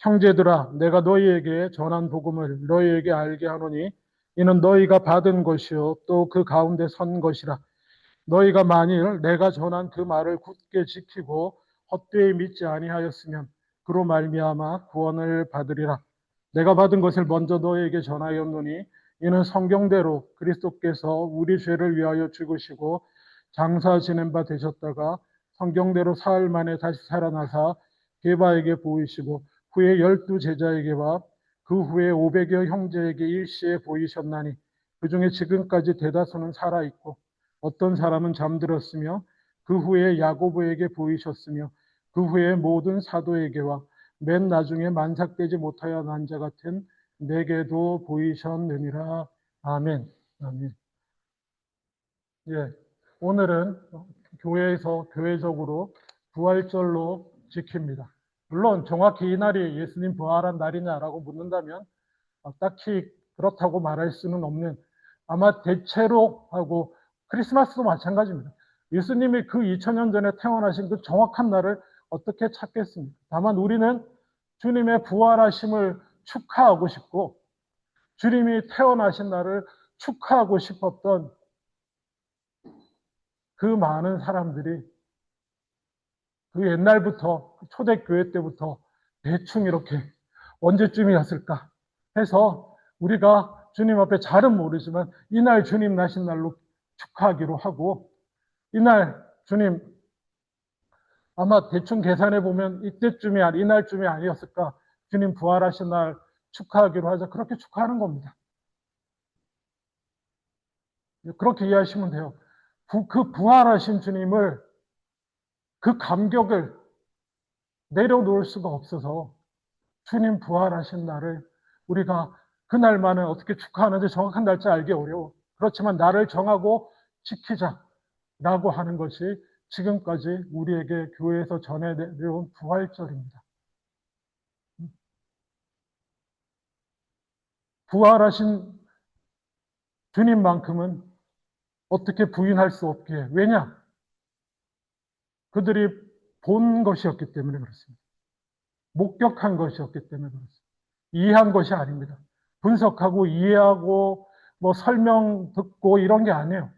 형제들아, 내가 너희에게 전한 복음을 너희에게 알게 하노니 이는 너희가 받은 것이요 또 그 가운데 선 것이라. 너희가 만일 내가 전한 그 말을 굳게 지키고 헛되이 믿지 아니하였으면 그로 말미암아 구원을 받으리라. 내가 받은 것을 먼저 너희에게 전하였노니 이는 성경대로 그리스도께서 우리 죄를 위하여 죽으시고 장사 지낸 바 되셨다가 성경대로 사흘 만에 다시 살아나사 게바에게 보이시고 후에 12제자에게와 그 후에 500여 형제에게 일시에 보이셨나니 그 중에 지금까지 대다수는 살아있고 어떤 사람은 잠들었으며 그 후에 야고보에게 보이셨으며 그 후에 모든 사도에게와 맨 나중에 만삭되지 못하여 난 자 같은 내게도 보이셨느니라. 아멘. 아멘. 예. 오늘은 교회에서 교회적으로 부활절로 지킵니다. 물론 정확히 이 날이 예수님 부활한 날이냐라고 묻는다면 딱히 그렇다고 말할 수는 없는, 아마 대체로 하고 크리스마스도 마찬가지입니다. 예수님이 그 2000년 전에 태어나신 그 정확한 날을 어떻게 찾겠습니까? 다만 우리는 주님의 부활하심을 축하하고 싶고 주님이 태어나신 날을 축하하고 싶었던 그 많은 사람들이 그 옛날부터 초대교회 때부터 대충 이렇게 언제쯤이었을까 해서 우리가 주님 앞에 잘은 모르지만 이날 주님 나신 날로 축하하기로 하고, 이날 주님 아마 대충 계산해 보면 이날쯤이 아니었을까, 주님 부활하신 날 축하하기로 하자, 그렇게 축하하는 겁니다. 그렇게 이해하시면 돼요. 그 부활하신 주님을, 그 감격을 내려놓을 수가 없어서 주님 부활하신 날을 우리가 그날만은 어떻게 축하하는지 정확한 날짜 알기 어려워. 그렇지만 날을 정하고 지키자라고 하는 것이 지금까지 우리에게 교회에서 전해 내려온 부활절입니다. 부활하신 주님만큼은 어떻게 부인할 수 없기에. 왜냐? 그들이 본 것이었기 때문에 그렇습니다. 목격한 것이었기 때문에 그렇습니다. 이해한 것이 아닙니다. 분석하고 이해하고 뭐 설명 듣고 이런 게 아니에요.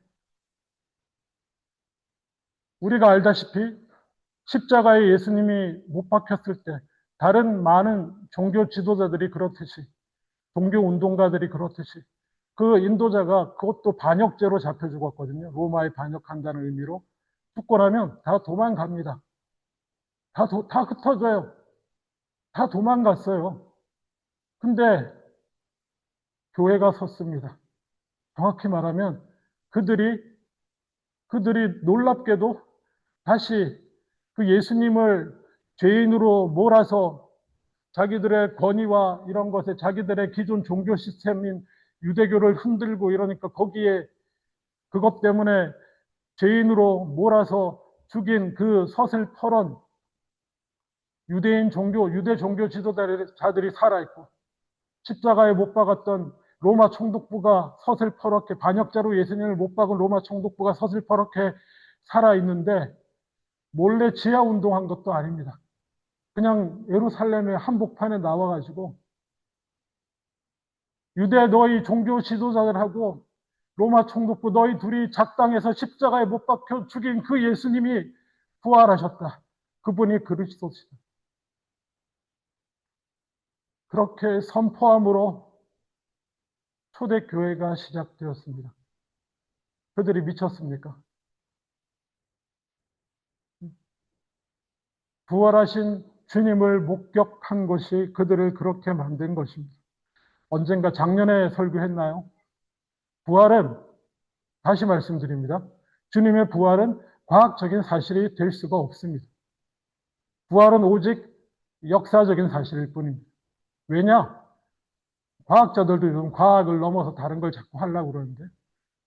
우리가 알다시피 십자가에 예수님이 못 박혔을 때 다른 많은 종교 지도자들이 그렇듯이, 종교 운동가들이 그렇듯이 그 인도자가 그것도 반역죄로 잡혀 죽었거든요. 로마에 반역한다는 의미로. 죽고 나면 다 도망갑니다. 다 흩어져요. 다 도망갔어요. 근데 교회가 섰습니다. 정확히 말하면 그들이 놀랍게도 다시 그 예수님을 죄인으로 몰아서 자기들의 권위와 이런 것에 자기들의 기존 종교 시스템인 유대교를 흔들고 이러니까 거기에 그것 때문에 죄인으로 몰아서 죽인 그 서슬퍼런 유대 종교 지도자들이 살아있고 십자가에 못 박았던 로마 총독부가 서슬퍼렇게, 반역자로 예수님을 못 박은 로마 총독부가 서슬퍼렇게 살아있는데 몰래 지하 운동한 것도 아닙니다. 그냥 예루살렘의 한복판에 나와가지고 유대 너희 종교 지도자들하고 로마 총독부 너희 둘이 작당해서 십자가에 못 박혀 죽인 그 예수님이 부활하셨다. 그분이 그리스도시다. 그렇게 선포함으로 초대교회가 시작되었습니다. 그들이 미쳤습니까? 부활하신 주님을 목격한 것이 그들을 그렇게 만든 것입니다. 언젠가 작년에 설교했나요? 부활은, 다시 말씀드립니다. 주님의 부활은 과학적인 사실이 될 수가 없습니다. 부활은 오직 역사적인 사실일 뿐입니다. 왜냐? 과학자들도 요즘 과학을 넘어서 다른 걸 자꾸 하려고 그러는데,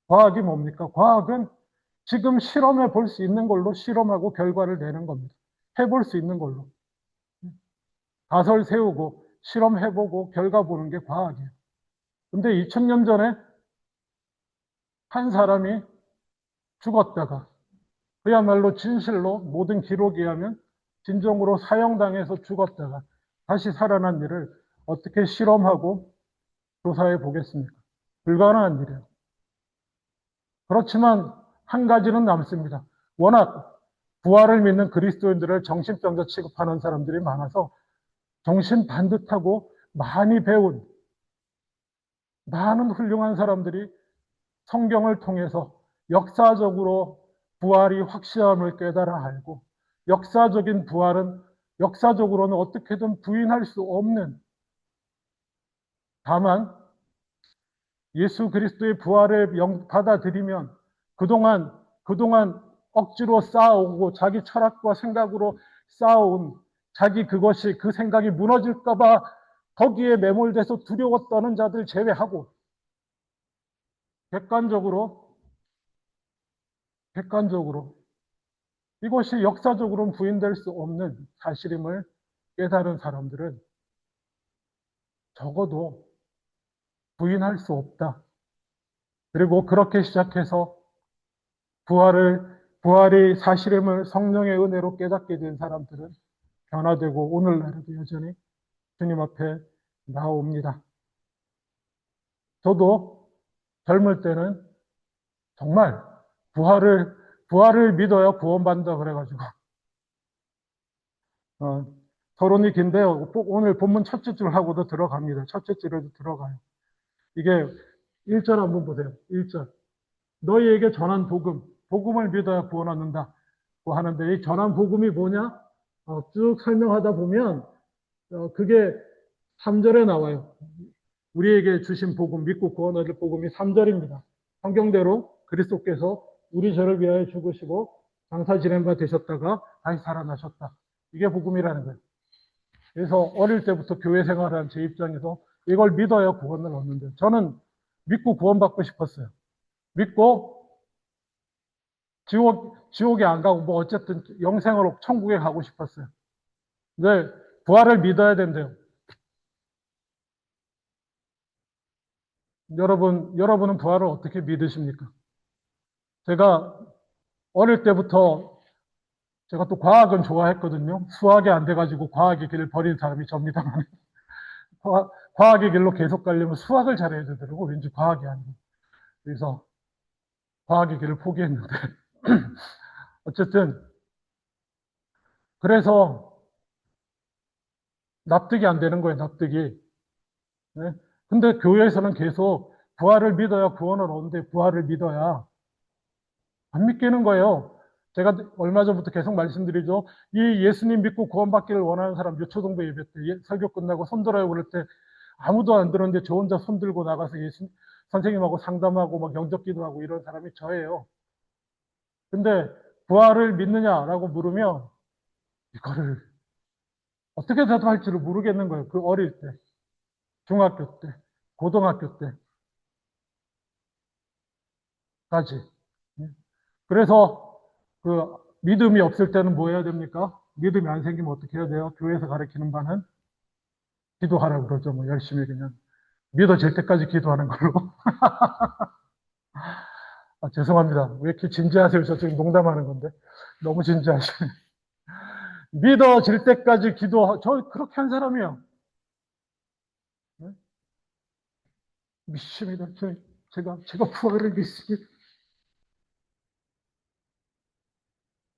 과학이 뭡니까? 과학은 지금 실험해 볼 수 있는 걸로 실험하고 결과를 내는 겁니다. 해볼 수 있는 걸로. 가설 세우고 실험해보고 결과 보는 게 과학이에요. 근데 2000년 전에 한 사람이 죽었다가, 그야말로 진실로 모든 기록에 의하면 진정으로 사형당해서 죽었다가 다시 살아난 일을 어떻게 실험하고 조사해 보겠습니까? 불가능한 일이에요. 그렇지만 한 가지는 남습니다. 워낙 부활을 믿는 그리스도인들을 정신병자 취급하는 사람들이 많아서 정신 반듯하고 많이 배운 많은 훌륭한 사람들이 성경을 통해서 역사적으로 부활이 확실함을 깨달아 알고 역사적인 부활은 역사적으로는 어떻게든 부인할 수 없는, 다만 예수 그리스도의 부활을 받아들이면 그동안 억지로 쌓아오고 자기 철학과 생각으로 쌓아온 그것이 그 생각이 무너질까봐 거기에 매몰돼서 두려워 떠는 자들 제외하고 객관적으로 이것이 역사적으로는 부인될 수 없는 사실임을 깨달은 사람들은 적어도 부인할 수 없다. 그리고 그렇게 시작해서 부활이 사실임을 성령의 은혜로 깨닫게 된 사람들은 변화되고 오늘날에도 여전히 주님 앞에 나옵니다. 저도 젊을 때는 정말 부활을 믿어야 구원받는다 그래가지고, 어, 서론이 긴데요. 오늘 본문 첫째 줄 하고도 들어갑니다. 첫째 줄에도 들어가요. 이게 1절 한번 보세요. 1절. 너희에게 전한 복음을 믿어야 구원 얻는다. 하는데 이 전한 복음이 뭐냐? 쭉 설명하다 보면 그게 3절에 나와요. 우리에게 주신 복음, 믿고 구원 얻을 복음이 3절입니다. 성경대로 그리스도께서 우리 죄를 위하여 죽으시고 장사 지낸 바 되셨다가 다시 살아나셨다. 이게 복음이라는 거예요. 그래서 어릴 때부터 교회 생활한 제 입장에서 이걸 믿어야 구원을 얻는데 저는 믿고 구원받고 싶었어요. 믿고 지옥에 안 가고 뭐 어쨌든 영생으로 천국에 가고 싶었어요. 근데 부활을 믿어야 된대요. 여러분은 부활을 어떻게 믿으십니까? 제가 어릴 때부터 제가 또 과학은 좋아했거든요. 수학이 안 돼가지고 과학의 길을 버린 사람이 접니다만 과학의 길로 계속 가려면 수학을 잘해야 되더라고. 왠지 과학이 아니고. 그래서 과학의 길을 포기했는데 어쨌든 그래서 납득이 안 되는 거예요. 납득이. 네? 근데 교회에서는 계속 부활을 믿어야 구원을 얻는데 부활을 믿어야 안 믿기는 거예요. 제가 얼마 전부터 계속 말씀드리죠. 이 예수님 믿고 구원받기를 원하는 사람 유초동부 예배 때 설교 끝나고 손들어요 그럴 때 아무도 안 들었는데 저 혼자 손 들고 나가서 선생님하고 상담하고 막 영접 기도하고 이런 사람이 저예요. 근데 부활을 믿느냐라고 물으면 이거를 어떻게 대답할지를 모르겠는 거예요. 그 어릴 때, 중학교 때, 고등학교 때까지. 그래서 그 믿음이 없을 때는 뭐 해야 됩니까? 믿음이 안 생기면 어떻게 해야 돼요? 교회에서 가르치는 바는 기도하라고 그러죠. 뭐 열심히 그냥 믿어질 때까지 기도하는 걸로. 죄송합니다. 왜 이렇게 진지하세요? 저 지금 농담하는 건데. 너무 진지하시네. 믿어질 때까지 저 그렇게 한 사람이에요. 네? 믿습니다. 제가 부활을 믿습니다.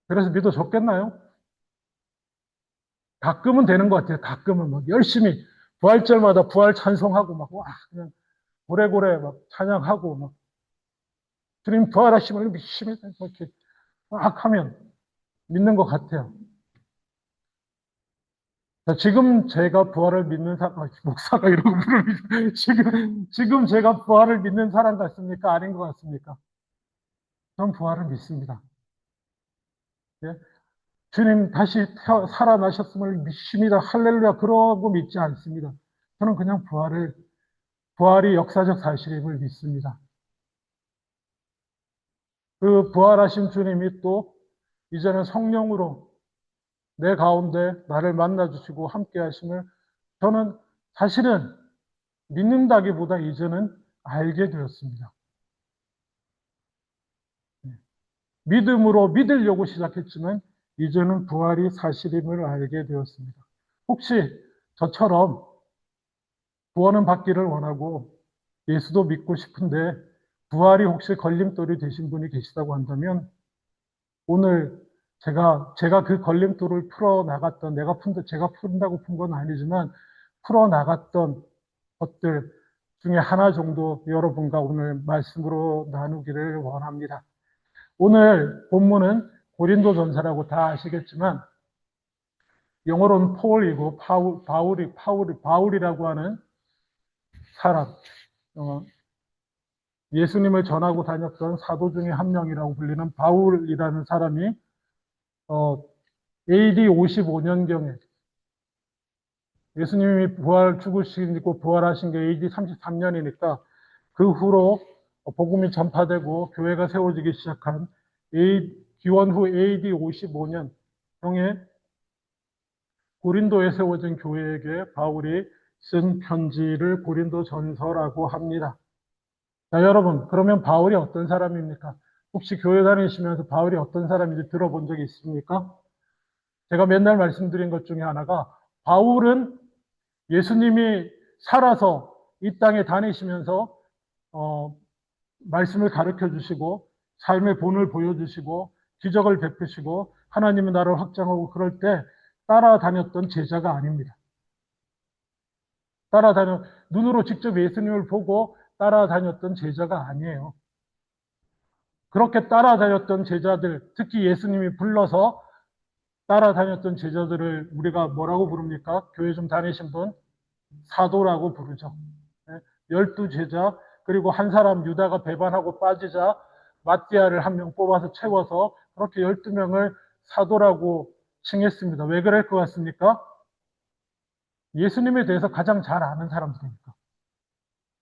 그래서 믿어졌겠나요? 가끔은 되는 것 같아요. 가끔은 막 열심히 부활절마다 부활 찬송하고 막, 와, 그냥 고래고래 막 찬양하고 막 주님 부활하심을 믿습니다. 이렇게 막 하면 믿는 것 같아요. 자, 지금 제가 부활을 믿는 목사가 이러고 부르면 지금 제가 부활을 믿는 사람 같습니까? 아닌 것 같습니까? 전 부활을 믿습니다. 예? 주님 다시 살아나셨음을 믿습니다. 할렐루야. 그러고 믿지 않습니다. 저는 그냥 부활이 역사적 사실임을 믿습니다. 그 부활하신 주님이 또 이제는 성령으로 내 가운데 나를 만나주시고 함께 하심을 저는 사실은 믿는다기보다 이제는 알게 되었습니다. 믿음으로 믿으려고 시작했지만 이제는 부활이 사실임을 알게 되었습니다. 혹시 저처럼 구원은 받기를 원하고 예수도 믿고 싶은데 부활이 혹시 걸림돌이 되신 분이 계시다고 한다면 오늘 제가 그 걸림돌을 풀어 나갔던 제가 푼다고 푼 건 아니지만 풀어 나갔던 것들 중에 하나 정도 여러분과 오늘 말씀으로 나누기를 원합니다. 오늘 본문은 고린도전서라고 다 아시겠지만 영어로는 폴이고 바울이라고 하는 사람, 예수님을 전하고 다녔던 사도 중에 한 명이라고 불리는 바울이라는 사람이 AD 55년경에 예수님이 죽으시고 부활하신 게 AD 33년이니까 그 후로 복음이 전파되고 교회가 세워지기 시작한 기원 후 AD 55년경에 고린도에 세워진 교회에게 바울이 쓴 편지를 고린도전서라고 합니다. 자, 여러분, 그러면 바울이 어떤 사람입니까? 혹시 교회 다니시면서 바울이 어떤 사람인지 들어본 적이 있습니까? 제가 맨날 말씀드린 것 중에 하나가 바울은 예수님이 살아서 이 땅에 다니시면서 말씀을 가르쳐 주시고 삶의 본을 보여주시고 기적을 베푸시고 하나님의 나라를 확장하고 그럴 때 따라다녔던 제자가 아닙니다. 눈으로 직접 예수님을 보고 따라다녔던 제자가 아니에요. 그렇게 따라다녔던 제자들, 특히 예수님이 불러서 따라다녔던 제자들을 우리가 뭐라고 부릅니까? 교회 좀 다니신 분? 사도라고 부르죠. 12제자, 그리고 한 사람 유다가 배반하고 빠지자 마띠아를 한 명 뽑아서 채워서 그렇게 12명을 사도라고 칭했습니다. 왜 그럴 것 같습니까? 예수님에 대해서 가장 잘 아는 사람들이니까.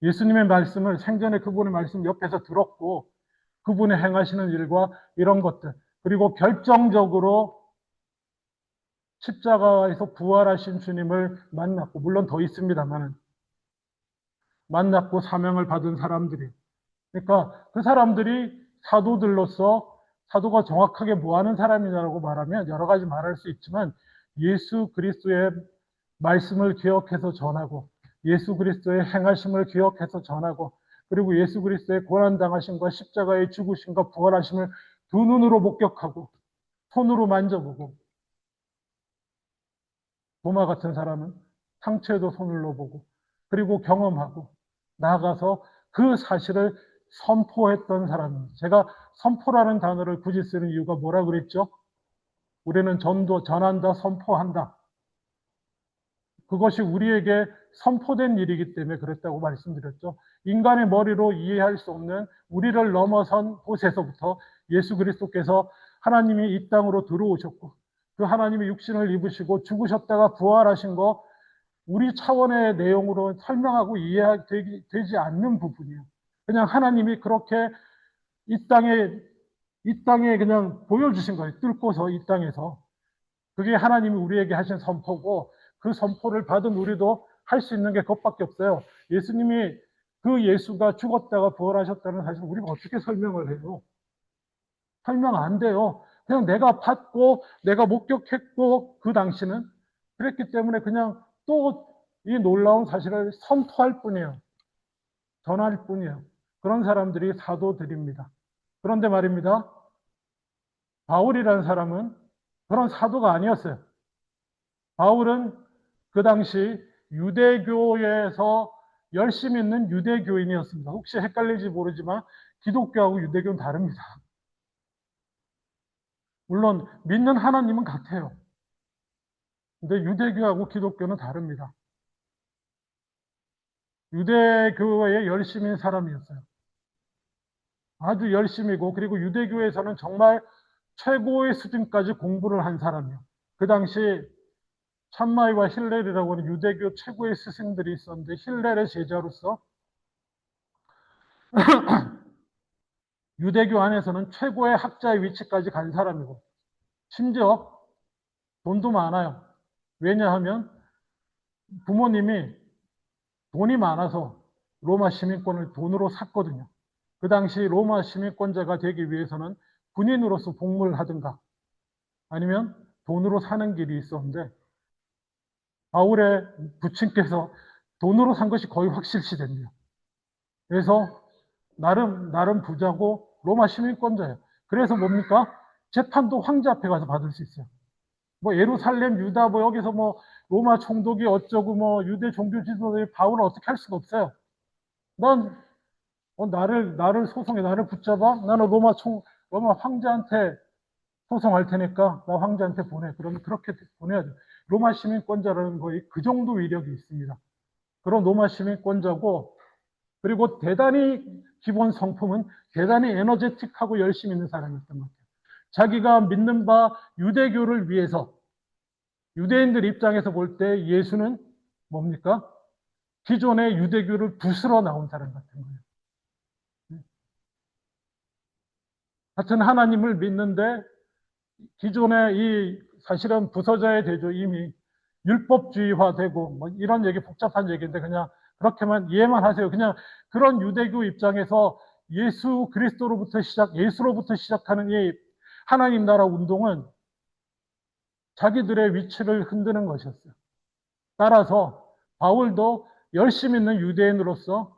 예수님의 말씀을 생전에 그분의 말씀 옆에서 들었고 그분의 행하시는 일과 이런 것들, 그리고 결정적으로 십자가에서 부활하신 주님을 만났고, 물론 더 있습니다만 만났고 사명을 받은 사람들이, 그러니까 그 사람들이 사도들로서 사도가 정확하게 뭐 하는 사람이냐고 말하면 여러 가지 말할 수 있지만 예수 그리스도의 말씀을 기억해서 전하고 예수 그리스도의 행하심을 기억해서 전하고 그리고 예수 그리스도의 고난당하심과 십자가의 죽으심과 부활하심을 두 눈으로 목격하고 손으로 만져보고, 도마 같은 사람은 상처에도 손을 넣어보고 그리고 경험하고 나아가서 그 사실을 선포했던 사람입니다. 제가 선포라는 단어를 굳이 쓰는 이유가 뭐라 그랬죠? 우리는 전한다, 선포한다. 그것이 우리에게 선포된 일이기 때문에 그랬다고 말씀드렸죠. 인간의 머리로 이해할 수 없는 우리를 넘어선 곳에서부터 예수 그리스도께서 하나님이 이 땅으로 들어오셨고 그 하나님이 육신을 입으시고 죽으셨다가 부활하신 거 우리 차원의 내용으로 설명하고 이해되지 않는 부분이에요. 그냥 하나님이 그렇게 이 땅에 그냥 보여주신 거예요. 뚫고서 이 땅에서. 그게 하나님이 우리에게 하신 선포고 그 선포를 받은 우리도 할 수 있는 게 그것밖에 없어요. 예수님이 그 예수가 죽었다가 부활하셨다는 사실 우리가 어떻게 설명을 해요? 설명 안 돼요. 그냥 내가 받고 내가 목격했고 그 당시는 그랬기 때문에 그냥 또 이 놀라운 사실을 선포할 뿐이에요. 전할 뿐이에요. 그런 사람들이 사도들입니다. 그런데 말입니다. 바울이라는 사람은 그런 사도가 아니었어요. 바울은 그 당시 유대교에서 열심히 있는 유대교인이었습니다. 혹시 헷갈릴지 모르지만 기독교하고 유대교는 다릅니다. 물론 믿는 하나님은 같아요. 근데 유대교하고 기독교는 다릅니다. 유대교에 열심인 사람이었어요. 아주 열심이고 그리고 유대교에서는 정말 최고의 수준까지 공부를 한 사람이에요. 그 당시 참마이와 힐렐이라고 하는 유대교 최고의 스승들이 있었는데 힐렐의 제자로서 유대교 안에서는 최고의 학자의 위치까지 간 사람이고 심지어 돈도 많아요. 왜냐하면 부모님이 돈이 많아서 로마 시민권을 돈으로 샀거든요. 그 당시 로마 시민권자가 되기 위해서는 군인으로서 복무를 하든가 아니면 돈으로 사는 길이 있었는데 바울의 부친께서 돈으로 산 것이 거의 확실시됩니다. 그래서 나름 부자고 로마 시민권자예요. 그래서 뭡니까? 재판도 황제 앞에 가서 받을 수 있어요. 뭐 예루살렘, 유다, 뭐 여기서 뭐 로마 총독이 어쩌고 뭐 유대 종교 지도자들이 바울을 어떻게 할 수가 없어요. 넌 나를 소송해, 나를 붙잡아? 나는 로마 황제한테 소송할 테니까 나 황제한테 보내. 그러면 그렇게 보내야죠. 로마 시민권자라는 거에 그 정도 위력이 있습니다. 그런 로마 시민권자고, 그리고 대단히 기본 성품은 대단히 에너제틱하고 열심히 있는 사람이었던 것 같아요. 자기가 믿는 바 유대교를 위해서, 유대인들 입장에서 볼 때 예수는 뭡니까? 기존의 유대교를 부스러 나온 사람 같은 거예요. 같은 하나님을 믿는데 기존의 이 사실은 부서져야 되죠. 이미 율법주의화되고 뭐 이런 얘기, 복잡한 얘기인데 그냥 그렇게만 이해만 하세요. 그냥 그런 유대교 입장에서 예수로부터 시작하는 이 하나님 나라 운동은 자기들의 위치를 흔드는 것이었어요. 따라서 바울도 열심히 있는 유대인으로서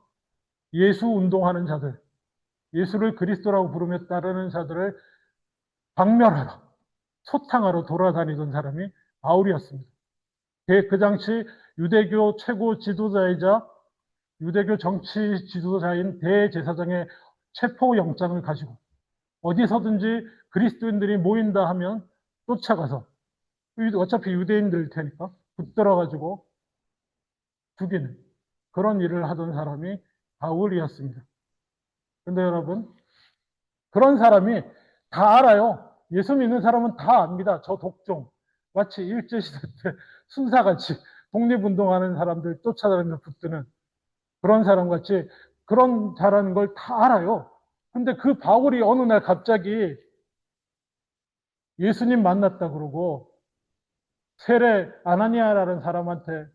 예수 운동하는 자들, 예수를 그리스도라고 부르며 따르는 자들을 박멸하러, 소탕하러 돌아다니던 사람이 바울이었습니다. 그 당시 유대교 최고 지도자이자 유대교 정치 지도자인 대제사장의 체포영장을 가지고 어디서든지 그리스도인들이 모인다 하면 쫓아가서, 어차피 유대인들 테니까 붙들어가지고 죽이는 그런 일을 하던 사람이 바울이었습니다. 근데 여러분, 그런 사람이 다 알아요. 예수 믿는 사람은 다 압니다. 저 독종. 마치 일제시대 때 순사같이 독립운동하는 사람들 쫓아다니면서 붙드는 그런 사람 같이 그런 자라는 걸 다 알아요. 근데 그 바울이 어느 날 갑자기 예수님 만났다 그러고 세례 아나니아라는 사람한테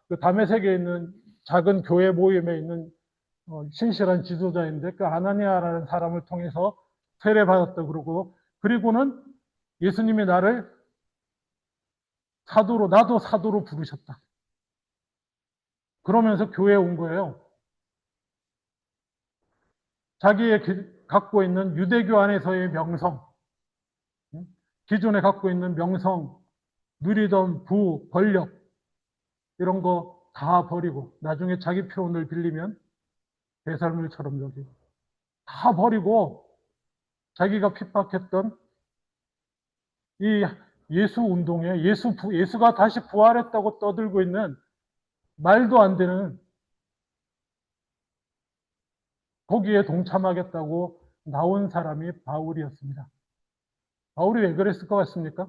그 다메섹에 있는 작은 교회 모임에 있는 신실한 지도자인데 그 아나니아라는 사람을 통해서 세례받았다 그러고, 그리고는 예수님이 나를 나도 사도로 부르셨다. 그러면서 교회에 온 거예요. 자기의 갖고 있는 유대교 안에서의 명성, 기존에 갖고 있는 명성, 누리던 권력, 이런 거 다 버리고, 나중에 자기 표현을 빌리면 배설물처럼 여기고, 다 버리고 자기가 핍박했던 이 예수 운동에 예수가 다시 부활했다고 떠들고 있는 말도 안 되는, 거기에 동참하겠다고 나온 사람이 바울이었습니다. 바울이 왜 그랬을 것 같습니까?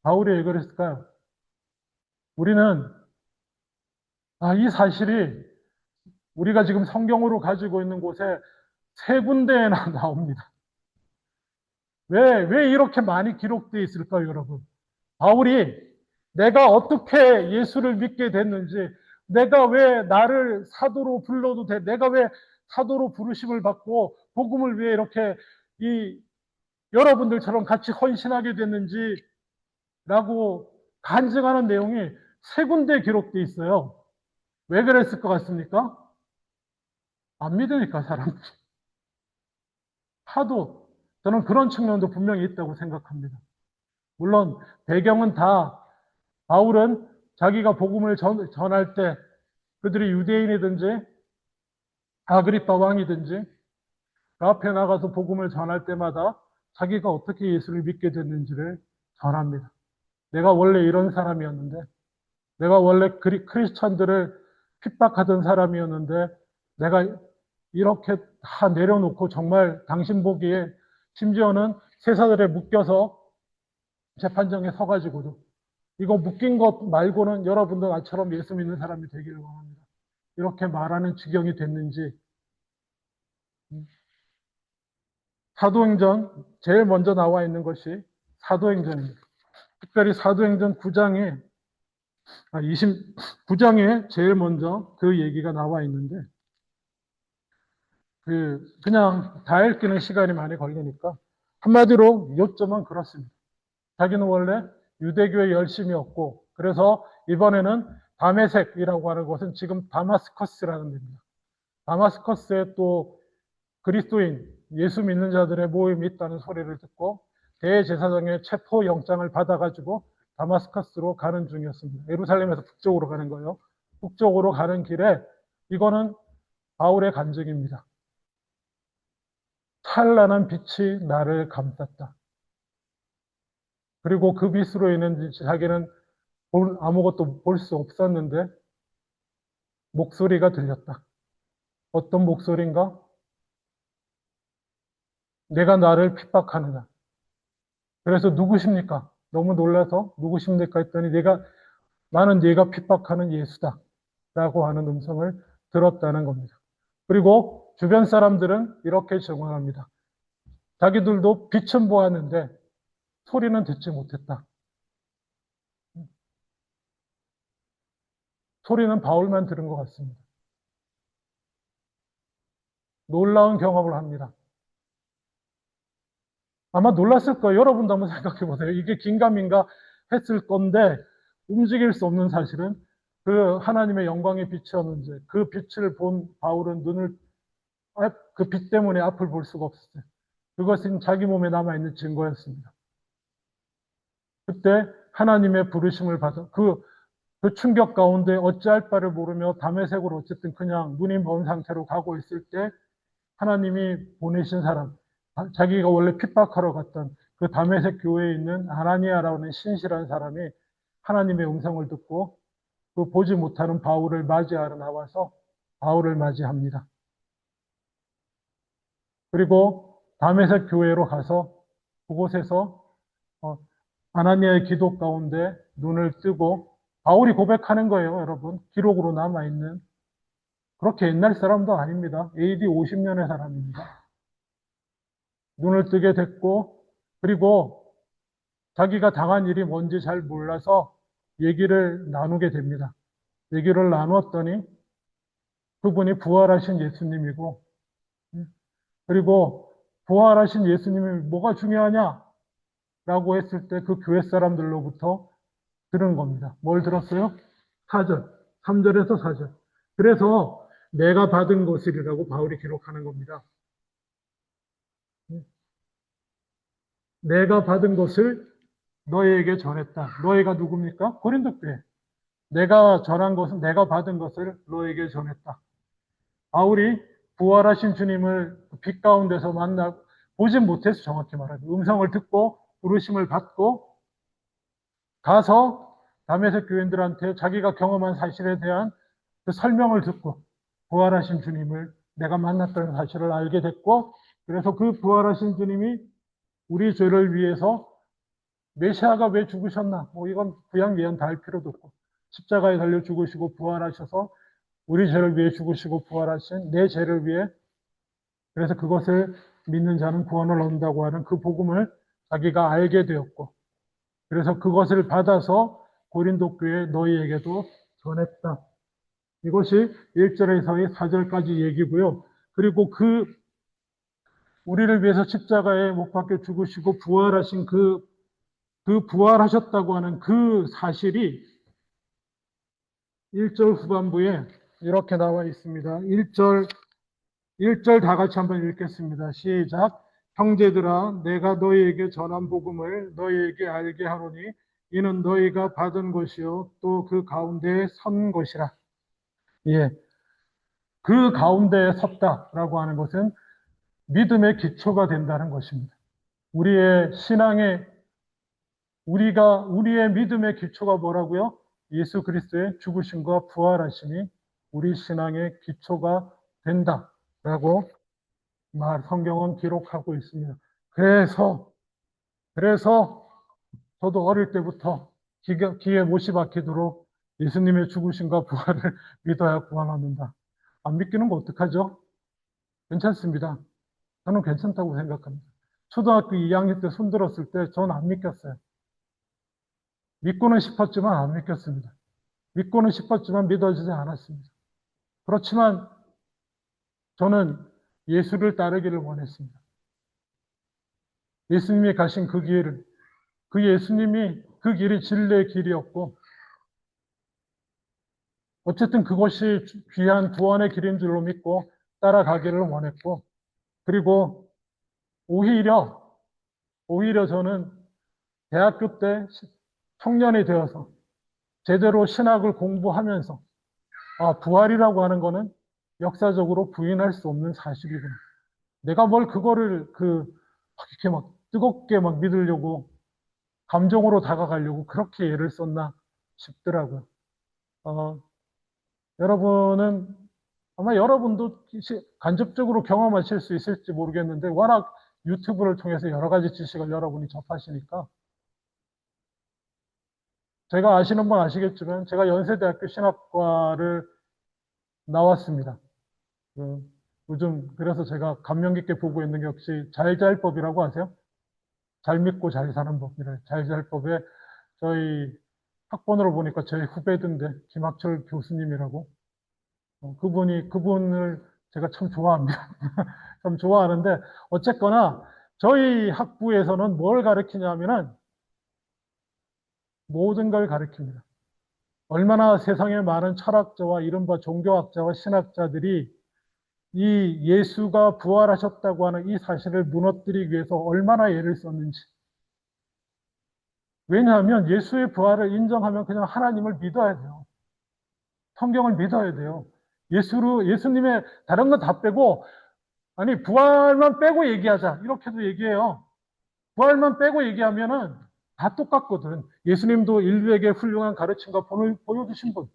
바울이 왜 그랬을까요? 우리는 이 사실이 우리가 지금 성경으로 가지고 있는 곳에 세 군데에나 나옵니다. 왜 이렇게 많이 기록되어 있을까요, 여러분? 바울이 내가 어떻게 예수를 믿게 됐는지, 내가 왜 나를 사도로 불러도 돼, 내가 왜 사도로 부르심을 받고 복음을 위해 이렇게 여러분들처럼 같이 헌신하게 됐는지라고 간증하는 내용이 세 군데 기록되어 있어요. 왜 그랬을 것 같습니까? 안 믿으니까 사람들이. 하도 저는 그런 측면도 분명히 있다고 생각합니다. 물론 배경은 다, 바울은 자기가 복음을 전할 때 그들이 유대인이든지 아그리파 왕이든지 그 앞에 나가서 복음을 전할 때마다 자기가 어떻게 예수를 믿게 됐는지를 전합니다. 내가 원래 이런 사람이었는데, 내가 원래 크리스천들을 핍박하던 사람이었는데, 내가 이렇게 다 내려놓고 정말 당신 보기에 심지어는 세사들에 묶여서 재판정에 서가지고도 이거 묶인 것 말고는 여러분도 나처럼 예수 믿는 사람이 되기를 원합니다. 이렇게 말하는 지경이 됐는지, 사도행전 제일 먼저 나와 있는 것이 사도행전입니다. 특별히 사도행전 9장에 29장에 제일 먼저 그 얘기가 나와 있는데, 그냥 다 읽기는 시간이 많이 걸리니까 한마디로 요점은 그렇습니다. 자기는 원래 유대교에 열심히 얻고, 그래서 이번에는 다메섹이라고 하는 곳은 지금 다마스커스라는 데입니다. 다마스커스에 또 그리스도인, 예수 믿는 자들의 모임이 있다는 소리를 듣고 대제사장의 체포 영장을 받아가지고 다마스커스로 가는 중이었습니다. 예루살렘에서 북쪽으로 가는 거예요. 북쪽으로 가는 길에 이거는 바울의 간증입니다. 찬란한 빛이 나를 감쌌다. 그리고 그 빛으로 인해 자기는 아무것도 볼 수 없었는데 목소리가 들렸다. 어떤 목소리인가? 내가 나를 핍박하느냐. 그래서 누구십니까? 너무 놀라서 누구십니까? 했더니 나는 네가 핍박하는 예수다. 라고 하는 음성을 들었다는 겁니다. 그리고 주변 사람들은 이렇게 증언합니다. 자기들도 빛은 보았는데 소리는 듣지 못했다. 소리는 바울만 들은 것 같습니다. 놀라운 경험을 합니다. 아마 놀랐을 거예요. 여러분도 한번 생각해 보세요. 이게 긴가민가 했을 건데 움직일 수 없는 사실은 그 하나님의 영광의 빛이었는지 그 빛을 본 바울은 그 빛 때문에 앞을 볼 수가 없었어요. 그것은 자기 몸에 남아있는 증거였습니다. 그때 하나님의 부르심을 받아 그 충격 가운데 어찌할 바를 모르며 담에색으로 어쨌든 그냥 눈이 먼 상태로 가고 있을 때 하나님이 보내신 사람, 자기가 원래 핍박하러 갔던 그 다메섹 교회에 있는 아나니아라는 신실한 사람이 하나님의 음성을 듣고 그 보지 못하는 바울을 맞이하러 나와서 바울을 맞이합니다. 그리고 다메섹 교회로 가서 그곳에서 아나니아의 기도 가운데 눈을 뜨고 바울이 고백하는 거예요, 여러분. 기록으로 남아있는. 그렇게 옛날 사람도 아닙니다. AD 50년의 사람입니다. 눈을 뜨게 됐고, 그리고 자기가 당한 일이 뭔지 잘 몰라서 얘기를 나누게 됩니다. 얘기를 나누었더니 그분이 부활하신 예수님이고, 그리고 부활하신 예수님이 뭐가 중요하냐? 라고 했을 때 그 교회 사람들로부터 들은 겁니다. 뭘 들었어요? 4절, 3절에서 4절. 그래서 내가 받은 것이라고 바울이 기록하는 겁니다. 내가 받은 것을 너희에게 전했다. 너희가 누굽니까? 고린도 교회. 내가 전한 것은 내가 받은 것을 너희에게 전했다. 바울이 부활하신 주님을 빛 가운데서 보진 못해서 정확히 말하면 음성을 듣고 부르심을 받고 가서 다메섹 교인들한테 자기가 경험한 사실에 대한 그 설명을 듣고 부활하신 주님을 내가 만났다는 사실을 알게 됐고 그래서 그 부활하신 주님이 우리 죄를 위해서 메시아가 왜 죽으셨나? 뭐 이건 구약 예언 다 할 필요도 없고 십자가에 달려 죽으시고 부활하셔서 우리 죄를 위해 죽으시고 부활하신 내 죄를 위해 그래서 그것을 믿는 자는 구원을 얻는다고 하는 그 복음을 자기가 알게 되었고 그래서 그것을 받아서 고린도 교회 너희에게도 전했다. 이것이 1절에서의 4절까지 얘기고요. 그리고 우리를 위해서 십자가에 못 박혀 죽으시고 부활하신 그 부활하셨다고 하는 그 사실이 1절 후반부에 이렇게 나와 있습니다. 1절 다 같이 한번 읽겠습니다. 시작. 형제들아 내가 너희에게 전한 복음을 너희에게 알게 하노니 이는 너희가 받은 것이요 또 그 가운데에 선 것이라. 예, 그 가운데에 섰다라고 하는 것은 믿음의 기초가 된다는 것입니다. 우리의 믿음의 기초가 뭐라고요? 예수 그리스도의 죽으심과 부활하심이 우리 신앙의 기초가 된다라고 성경은 기록하고 있습니다. 그래서 저도 어릴 때부터 귀에 못이 박히도록 예수님의 죽으심과 부활을 믿어야 구원 얻는다. 안 믿기는 거 어떡하죠? 괜찮습니다. 저는 괜찮다고 생각합니다. 초등학교 2학년 때 손 들었을 때 전 안 믿겼어요. 믿고는 싶었지만 안 믿겼습니다. 믿고는 싶었지만 믿어지지 않았습니다. 그렇지만 저는 예수를 따르기를 원했습니다. 예수님이 가신 그 예수님이 그 길이 진리의 길이었고, 어쨌든 그것이 귀한 구원의 길인 줄로 믿고 따라가기를 원했고, 그리고 오히려, 오히려 저는 대학교 때 청년이 되어서 제대로 신학을 공부하면서, 아, 부활이라고 하는 거는 역사적으로 부인할 수 없는 사실이구나. 내가 뭘 그거를 이렇게 막 뜨겁게 막 믿으려고, 감정으로 다가가려고 그렇게 애를 썼나 싶더라고요. 어, 여러분은, 아마 여러분도 간접적으로 경험하실 수 있을지 모르겠는데, 워낙 유튜브를 통해서 여러 가지 지식을 여러분이 접하시니까, 제가 아시는 분 아시겠지만, 제가 연세대학교 신학과를 나왔습니다. 요즘, 그래서 제가 감명 깊게 보고 있는 게 역시 잘잘법이라고 아세요? 잘 믿고 잘 사는 법이래. 잘잘법에 저희 학번으로 보니까 저희 후배든데, 김학철 교수님이라고. 그분을 제가 참 좋아합니다. 참 좋아하는데, 어쨌거나, 저희 학부에서는 뭘 가르치냐면은, 모든 걸 가르칩니다. 얼마나 세상에 많은 철학자와 이른바 종교학자와 신학자들이 이 예수가 부활하셨다고 하는 이 사실을 무너뜨리기 위해서 얼마나 애를 썼는지. 왜냐하면 예수의 부활을 인정하면 그냥 하나님을 믿어야 돼요. 성경을 믿어야 돼요. 예수님의 다른 건 다 빼고, 아니, 부활만 빼고 얘기하자. 이렇게도 얘기해요. 부활만 빼고 얘기하면은 다 똑같거든. 예수님도 인류에게 훌륭한 가르침과 본을 보여주신 분.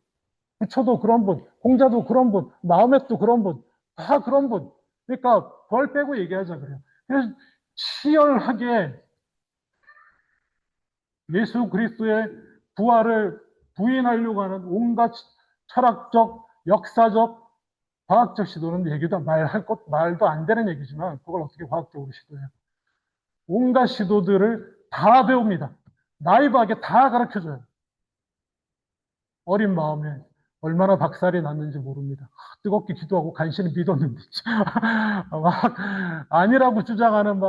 부처도 그런 분, 공자도 그런 분, 마호멧도 그런 분, 다 그런 분. 그러니까 부활 빼고 얘기하자 그래요. 그래서 치열하게 예수 그리스도의 부활을 부인하려고 하는 온갖 철학적, 역사적, 과학적 시도는 얘기도 말도 안 되는 얘기지만 그걸 어떻게 과학적으로 시도해요? 온갖 시도들을 다 배웁니다. 나이브하게 다 가르쳐줘요. 어린 마음에 얼마나 박살이 났는지 모릅니다. 뜨겁게 기도하고 간신히 믿었는데 막 아니라고 주장하는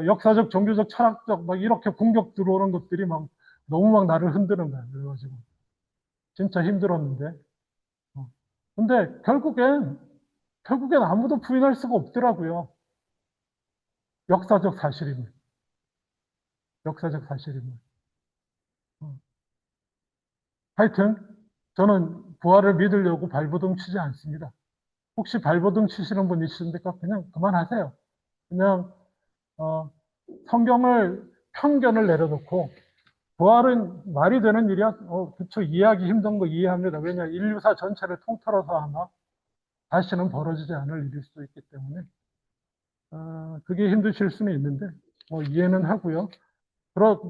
역사적, 종교적, 철학적 막 이렇게 공격 들어오는 것들이 막 너무 막 나를 흔드는 거예요. 그래가지고 진짜 힘들었는데. 근데 결국엔 아무도 부인할 수가 없더라고요. 역사적 사실임을. 역사적 사실임을. 하여튼 저는 부활을 믿으려고 발버둥 치지 않습니다. 혹시 발버둥 치시는 분 있으십니까? 그냥 그만하세요. 그냥 성경을 편견을 내려놓고 부활은 말이 되는 일이야. 그쵸. 이해하기 힘든 거 이해합니다. 왜냐 인류사 전체를 통틀어서 아마 다시는 벌어지지 않을 일일 수도 있기 때문에 그게 힘드실 수는 있는데 이해는 하고요.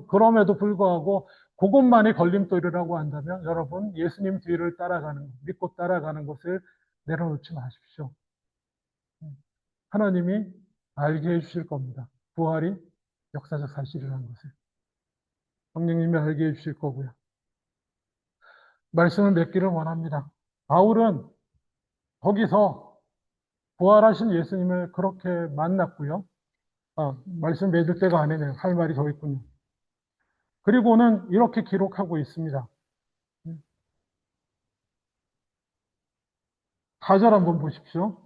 그럼에도 불구하고 그것만이 걸림돌이라고 한다면 여러분 예수님 뒤를 믿고 따라가는 것을 내려놓지 마십시오. 하나님이 알게 해주실 겁니다. 부활이 역사적 사실이라는 것을. 성령님이 알게 해주실 거고요. 말씀을 맺기를 원합니다. 바울은 거기서 부활하신 예수님을 그렇게 만났고요. 말씀 맺을 때가 아니네요. 할 말이 더 있군요. 그리고는 이렇게 기록하고 있습니다. 4절 한번 보십시오.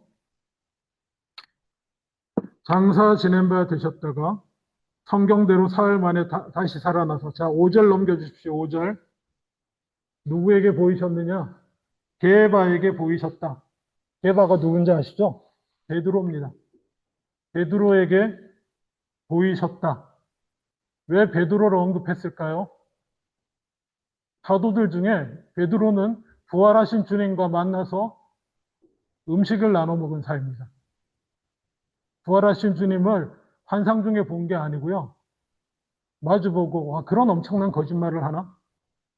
장사 지낸 바 되셨다가 성경대로 사흘 만에 다시 살아나서 자 5절 넘겨주십시오. 5절 누구에게 보이셨느냐? 게바에게 보이셨다. 게바가 누군지 아시죠? 베드로입니다. 베드로에게 보이셨다. 왜 베드로를 언급했을까요? 사도들 중에 베드로는 부활하신 주님과 만나서 음식을 나눠 먹은 사이입니다. 부활하신 주님을 환상 중에 본 게 아니고요. 마주보고 와, 그런 엄청난 거짓말을 하나?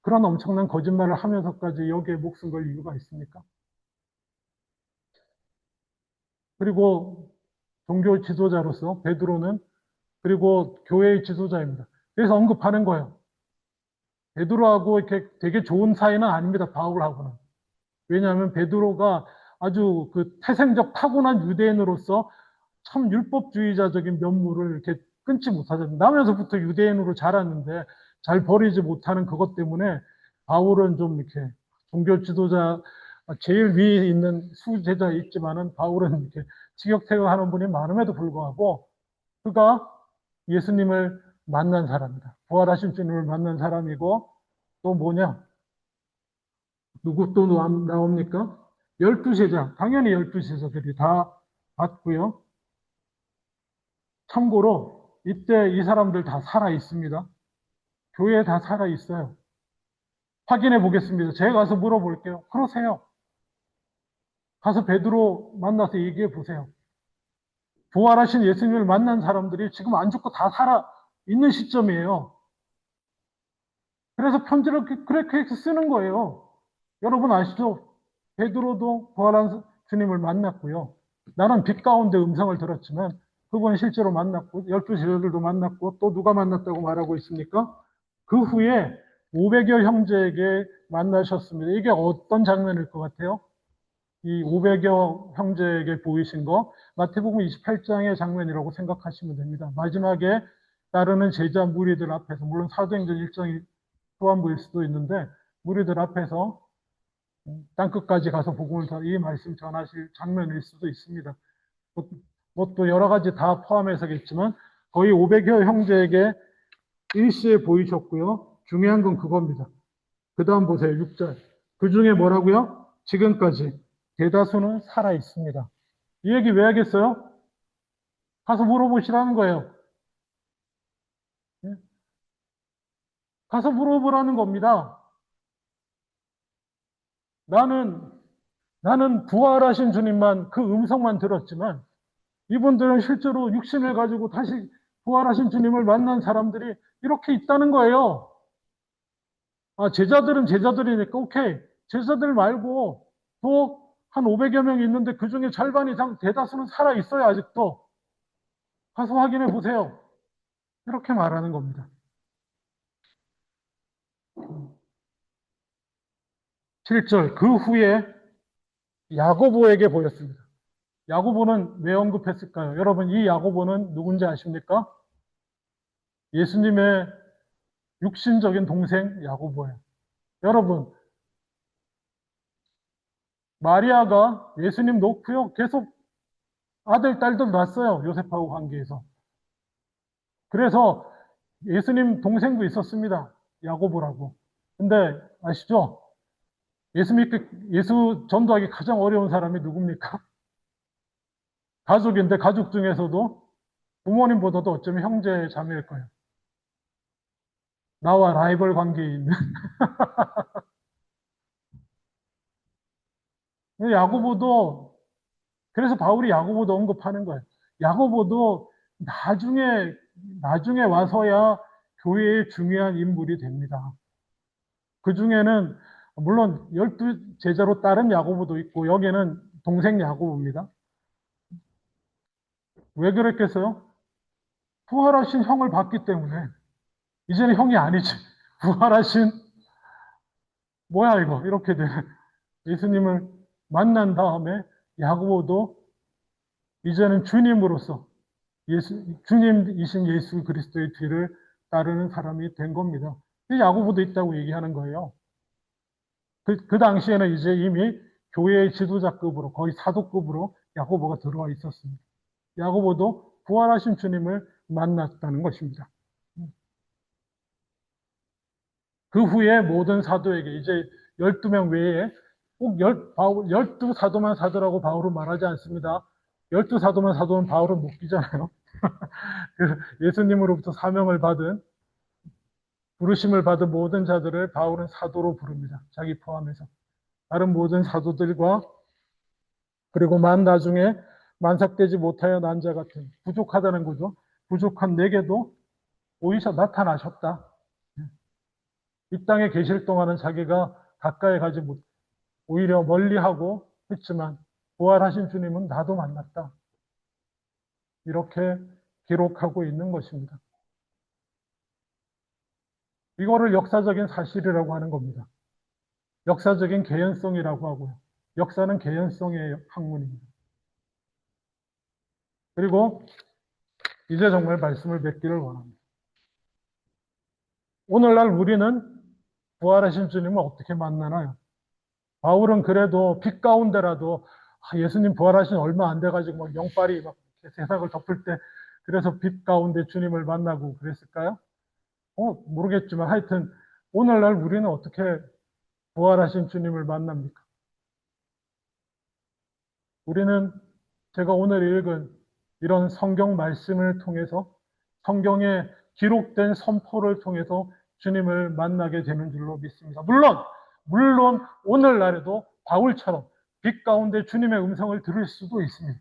그런 엄청난 거짓말을 하면서까지 여기에 목숨 걸 이유가 있습니까? 그리고 종교 지도자로서 베드로는 그리고 교회의 지도자입니다. 그래서 언급하는 거예요. 베드로하고 이렇게 되게 좋은 사이는 아닙니다. 바울하고는. 왜냐하면 베드로가 아주 태생적 타고난 유대인으로서 참 율법주의자적인 면모를 이렇게 끊지 못하죠. 나면서부터 유대인으로 자랐는데 잘 버리지 못하는 그것 때문에 바울은 좀 이렇게 종교 지도자 제일 위에 있는 수제자 있지만은 바울은 이렇게 티격태격하는 분이 많음에도 불구하고 그가 예수님을 만난 사람이다. 부활하신 주님을 만난 사람이고 또 뭐냐? 누구 또 나옵니까? 12제자, 당연히 12제자들이 다 봤고요. 참고로 이때 이 사람들 다 살아 있습니다. 교회에 다 살아 있어요. 확인해 보겠습니다. 제가 가서 물어볼게요. 그러세요. 가서 베드로 만나서 얘기해 보세요. 부활하신 예수님을 만난 사람들이 지금 안 죽고 다 살아 있는 시점이에요. 그래서 편지를 그렇게 쓰는 거예요. 여러분 아시죠? 베드로도 부활한 주님을 만났고요. 나는 빛 가운데 음성을 들었지만 그분은 실제로 만났고 12제자들도 만났고 또 누가 만났다고 말하고 있습니까? 그 후에 500여 형제에게 만나셨습니다. 이게 어떤 장면일 것 같아요? 이 500여 형제에게 보이신 거 마태복음 28장의 장면이라고 생각하시면 됩니다. 마지막에 따르는 제자 무리들 앞에서 물론 사도행전 1장이 후반부일 수도 있는데 무리들 앞에서 땅끝까지 가서 복음을 이 말씀 전하실 장면일 수도 있습니다. 뭐 또 여러 가지 다 포함해서겠지만 거의 500여 형제에게 일시에 보이셨고요. 중요한 건 그겁니다. 그 다음 보세요. 6절. 그 중에 뭐라고요? 지금까지 대다수는 살아 있습니다. 이 얘기 왜 하겠어요? 가서 물어보시라는 거예요. 가서 물어보라는 겁니다. 나는 부활하신 주님만 그 음성만 들었지만 이분들은 실제로 육신을 가지고 다시 부활하신 주님을 만난 사람들이 이렇게 있다는 거예요. 아, 제자들은 제자들이니까 오케이. 제자들 말고 또 한 500여 명이 있는데 그 중에 절반 이상 대다수는 살아 있어요, 아직도. 가서 확인해 보세요. 이렇게 말하는 겁니다. 7절. 그 후에 야고보에게 보였습니다. 야고보는 왜 언급했을까요? 여러분, 이 야고보는 누군지 아십니까? 예수님의 육신적인 동생 야고보예요. 여러분, 마리아가 예수님 놓고요. 계속 아들, 딸들 낳았어요. 요셉하고 관계에서. 그래서 예수님 동생도 있었습니다. 야고보라고. 근데 아시죠? 예수 전도하기 가장 어려운 사람이 누굽니까? 가족인데 가족 중에서도 부모님보다도 어쩌면 형제 자매일 거예요. 나와 라이벌 관계에 있는. 야고보도 그래서 바울이 야고보도 언급하는 거예요. 야고보도 나중에 와서야 교회의 중요한 인물이 됩니다. 그 중에는 물론 12제자로 따른 야고보도 있고 여기는 동생 야고보입니다. 왜 그랬겠어요? 부활하신 형을 봤기 때문에 이제는 형이 아니지. 부활하신 뭐야 이거 이렇게 돼. 예수님을 만난 다음에 야고보도 이제는 주님으로서 주님이신 예수 그리스도의 뒤를 따르는 사람이 된 겁니다. 야고보도 있다고 얘기하는 거예요. 그 당시에는 이제 이미 교회의 지도자급으로 거의 사도급으로 야고보가 들어와 있었습니다. 야고보도 부활하신 주님을 만났다는 것입니다. 그 후에 모든 사도에게 이제 12명 외에 꼭 12사도만 사도라고 바울은 말하지 않습니다. 12사도만 사도는 바울은 못 끼잖아요. 예수님으로부터 사명을 받은 부르심을 받은 모든 자들을 바울은 사도로 부릅니다. 자기 포함해서. 다른 모든 사도들과 그리고 나중에 만삭되지 못하여 난 자 같은 부족하다는 거죠. 부족한 내게도 오히려 나타나셨다. 이 땅에 계실 동안은 자기가 가까이 가지 못, 오히려 멀리하고 했지만 부활하신 주님은 나도 만났다. 이렇게 기록하고 있는 것입니다. 이거를 역사적인 사실이라고 하는 겁니다. 역사적인 개연성이라고 하고요. 역사는 개연성의 학문입니다. 그리고 이제 정말 말씀을 맺기를 원합니다. 오늘날 우리는 부활하신 주님을 어떻게 만나나요? 바울은 그래도 빛 가운데라도 예수님 부활하신 얼마 안 돼가지고 막 영빨이 막 세상을 덮을 때 그래서 빛 가운데 주님을 만나고 그랬을까요? 모르겠지만 하여튼 오늘날 우리는 어떻게 부활하신 주님을 만납니까? 우리는 제가 오늘 읽은 이런 성경 말씀을 통해서 성경에 기록된 선포를 통해서 주님을 만나게 되는 줄로 믿습니다. 물론 오늘날에도 바울처럼 빛 가운데 주님의 음성을 들을 수도 있습니다.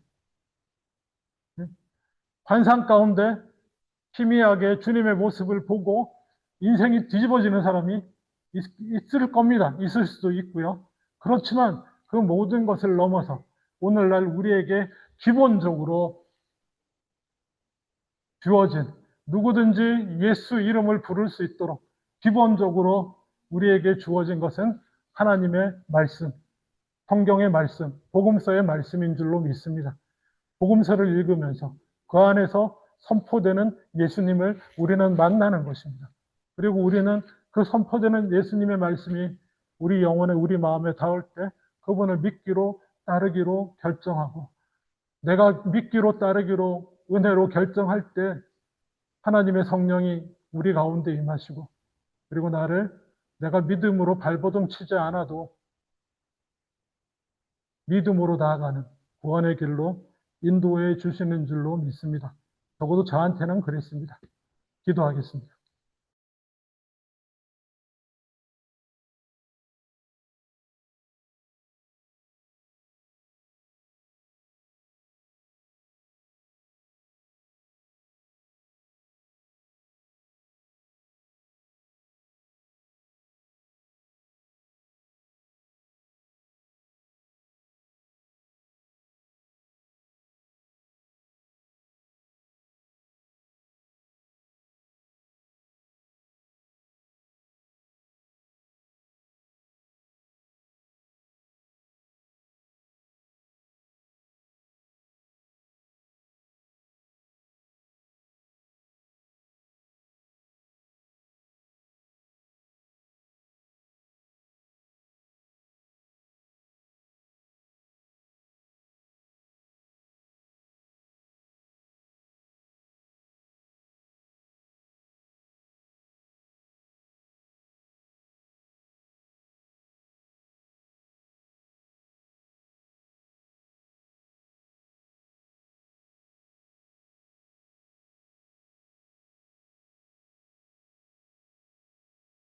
환상 가운데 희미하게 주님의 모습을 보고 인생이 뒤집어지는 사람이 있을 겁니다. 있을 수도 있고요. 그렇지만 그 모든 것을 넘어서 오늘날 우리에게 기본적으로 주어진 누구든지 예수 이름을 부를 수 있도록 기본적으로 우리에게 주어진 것은 하나님의 말씀, 성경의 말씀, 복음서의 말씀인 줄로 믿습니다. 복음서를 읽으면서 그 안에서 선포되는 예수님을 우리는 만나는 것입니다. 그리고 우리는 그 선포되는 예수님의 말씀이 우리 영혼에 우리 마음에 닿을 때 그분을 믿기로 따르기로 결정하고 내가 믿기로 따르기로 은혜로 결정할 때 하나님의 성령이 우리 가운데 임하시고 그리고 나를 내가 믿음으로 발버둥 치지 않아도 믿음으로 나아가는 구원의 길로 인도해 주시는 줄로 믿습니다. 적어도 저한테는 그랬습니다. 기도하겠습니다.